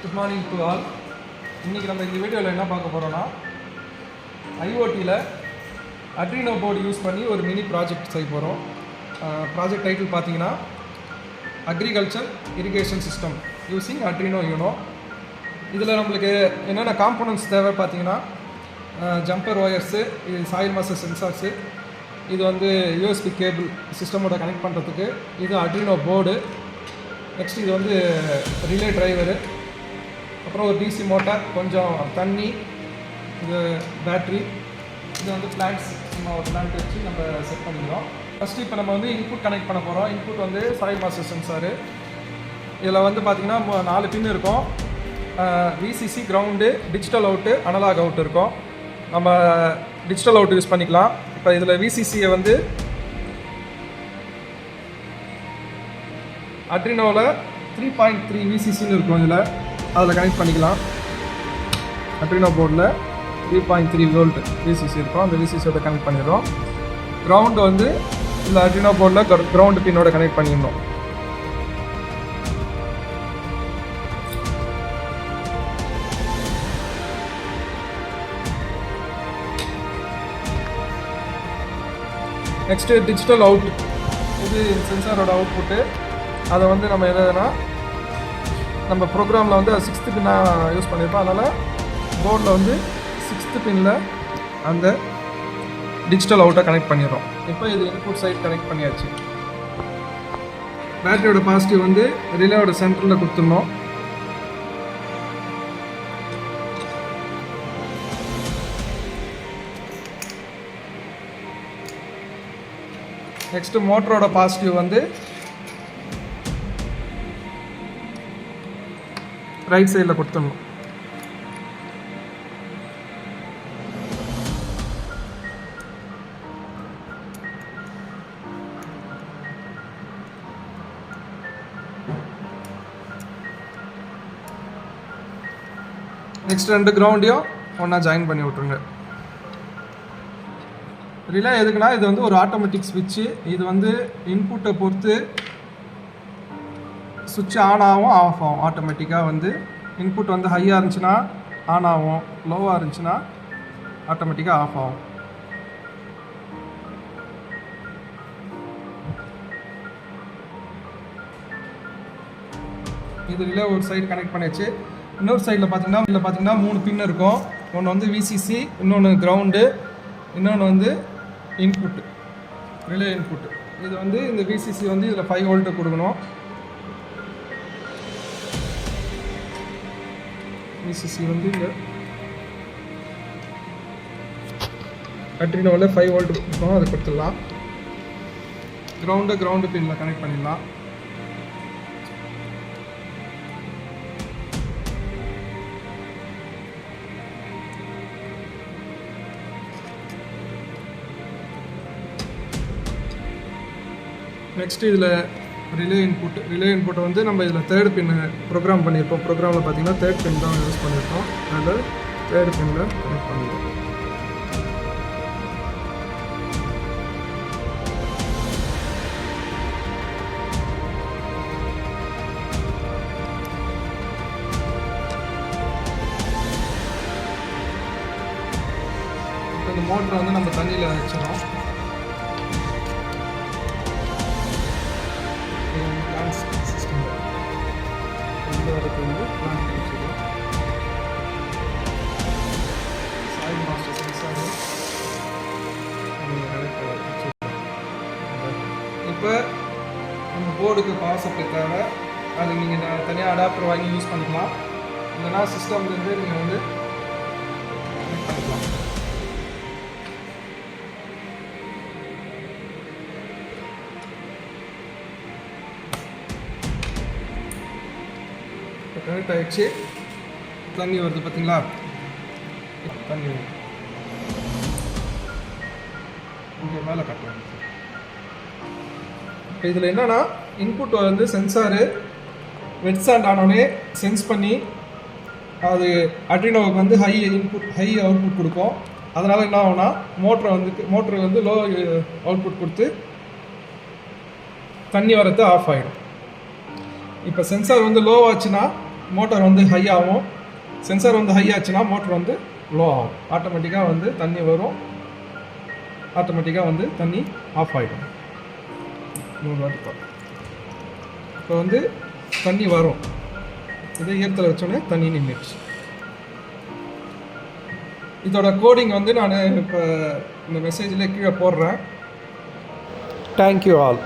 Good morning to all. இன்றைக்கி நம்ம இந்த வீடியோவில் என்ன பார்க்க போகிறோன்னா, ஐஓடியில் அட்ரினோ போர்டு யூஸ் பண்ணி ஒரு மினி ப்ராஜெக்ட் செய்ய போகிறோம். ப்ராஜெக்ட் டைட்டில் பார்த்தீங்கன்னா agriculture irrigation system using Adreno you know. இதில் நம்மளுக்கு என்னென்ன காம்போனன்ட்ஸ் தேவை பார்த்தீங்கன்னா, ஜம்பர் ஒயர்ஸு, இது சாயில் மாஸ்டர் சென்சார்ஸு, இது வந்து யூஎஸ்பி கேபிள் சிஸ்டமோட கனெக்ட் பண்ணுறதுக்கு, இது அட்ரினோ போர்டு, நெக்ஸ்ட் இது வந்து ரிலே டிரைவரு, அப்புறம் ஒரு டிசி மோட்டார், கொஞ்சம் தண்ணி, இது பேட்ரி, இது வந்து பிளான்ட்ஸ், சும்மா ஒரு பிளான்ட் வச்சு நம்ம செட் பண்ணிக்கிறோம். ஃபஸ்ட்டு இப்போ நம்ம வந்து இன்புட் கனெக்ட் பண்ண போகிறோம். இன்புட் வந்து சாயில் மாஸ்டர் சென்சாரு. இதில் வந்து பார்த்திங்கன்னா 4 பின் இருக்கும். VCC, ground, digital out, analog out இருக்கும். நம்ம டிஜிட்டல் அவுட் யூஸ் பண்ணிக்கலாம். இப்போ இதில் விசிசியை வந்து அட்ரினோவில் 3.3 விசிசின்னு இருக்கும். அதில் கனெக்ட் பண்ணிக்கலாம். அட்ரினோ போர்டில் 3.3 வோல்ட் விசிசி இருக்கும். அந்த விசிசியோட கனெக்ட் பண்ணிடுறோம். கிரவுண்டு வந்து இந்த அட்ரினோ போர்டில் கிரவுண்டு பின்னோட கனெக்ட் பண்ணிடணும். நெக்ஸ்ட்டு டிஜிட்டல் அவுட், இது சென்சாரோட அவுட்புட்டு. அதை வந்து நம்ம எதுனா நம்ம ப்ரோக்ராமில் வந்து 6th பின்னாக யூஸ் பண்ணியிருப்போம். அதனால் போர்டில் வந்து 6th பின்னில் அந்த டிஜிட்டல் அவுட்டை கனெக்ட் பண்ணிடுறோம். இப்போ இது இன்புட் சைட் கனெக்ட் பண்ணியாச்சு. பேட்டரியோட பாசிட்டிவ் வந்து ரிலேவோட சென்டரில் கொடுத்துடணும். நெக்ஸ்ட்டு மோட்டரோட பாசிட்டிவ் வந்து ரைட் சைடில் கொடுத்துடணும். நெக்ஸ்ட் 2 கிரவுண்டையும் ஒன்றா ஜாயின் பண்ணி விட்ருங்க. ரிலே எதுக்குன்னா, இது வந்து ஒரு ஆட்டோமேட்டிக் ஸ்விட்சு. இது வந்து இன்புட்டை பொறுத்து சுவிட்ச் ஆன் ஆகும், ஆஃப் ஆகும். ஆட்டோமேட்டிக்காக வந்து இன்புட் வந்து ஹையாக இருந்துச்சுன்னா ஆன் ஆகும், லோவாக இருந்துச்சுன்னா ஆட்டோமேட்டிக்காக ஆஃப் ஆகும். இது ரிலே ஒரு சைடு கனெக்ட் பண்ணியாச்சு. இன்னொரு சைடில் பார்த்தீங்கன்னா 3 பின் இருக்கும். ஒன்று வந்து விசிசி, இன்னொன்று கிரவுண்டு, இன்னொன்று வந்து இன்புட்டு, ரிலே இன்புட்டு. இது வந்து இந்த விசிசி வந்து இதில் 5 வோல்ட்டு கொடுக்கணும். விசிசி வந்து இந்த அட்ரினோவில் 5 வோல்ட் கொடுக்கணும். அதை கொடுத்துடலாம். கிரவுண்டு பின்னில் கனெக்ட் பண்ணிடலாம். நெக்ஸ்ட் இதில் ரிலே இன்புட் வந்து நம்ம இதில் 3rd பின் ப்ரோக்ராம் பண்ணியிருப்போம். ப்ரோக்ராமில் பார்த்தீங்கன்னா 3rd பின் தான் யூஸ் பண்ணியிருக்கோம். அதில் 3rd பின்னில் கனெக்ட் பண்ணிடுவோம். இந்த மோட்டரை வந்து நம்ம தண்ணியில் வச்சிடறோம். சிஸ்டம் வந்து பிளான்ட் வச்சுக்கலாம். சாயில் மாஸ்டர் சென்சார் இப்போ நம்ம போர்டுக்கு பவர் சப்ளை தேவை. அது நீங்கள் தனியாக அடாப்டர் வாங்கி யூஸ் பண்ணிக்கலாம். இல்லைனா சிஸ்டம்லேருந்து நீங்கள் வந்து கனெக்ட் பண்ணிக்கலாம். கனெக்ட் ஆகிடுச்சு. தண்ணி வருது பார்த்தீங்களா? தண்ணி இங்கே மேலே கட்டுறேன். இப்போ இதில் என்னென்னா, இன்புட் வந்து சென்சாரு வெட் சாண்ட் ஆனோடனே சென்ஸ் பண்ணி அது அட்ரினோவுக்கு வந்து ஹை அவுட்புட் கொடுக்கும். அதனால் என்ன ஆகும்னா, மோட்ரு வந்து லோ அவுட்புட் கொடுத்து தண்ணி வரது ஆஃப் ஆகிடும். இப்போ சென்சார் வந்து லோவாச்சுன்னா மோட்டார் வந்து ஹை ஆகும். சென்சார் வந்து ஹை ஆச்சுன்னா மோட்டர் வந்து லோ ஆகும். ஆட்டோமேட்டிக்காக வந்து தண்ணி வரும், ஆட்டோமேட்டிக்காக வந்து தண்ணி ஆஃப் ஆகிடும். 3 வாட்டி பார்ப்போம். இப்போ வந்து தண்ணி வரும், இதை ஈரத்தில் வச்சோடனே தண்ணி நின்றுச்சு. இதோட கோடிங் வந்து நான் இப்போ இந்த மெசேஜில் கீழே போடுறேன். Thank you all.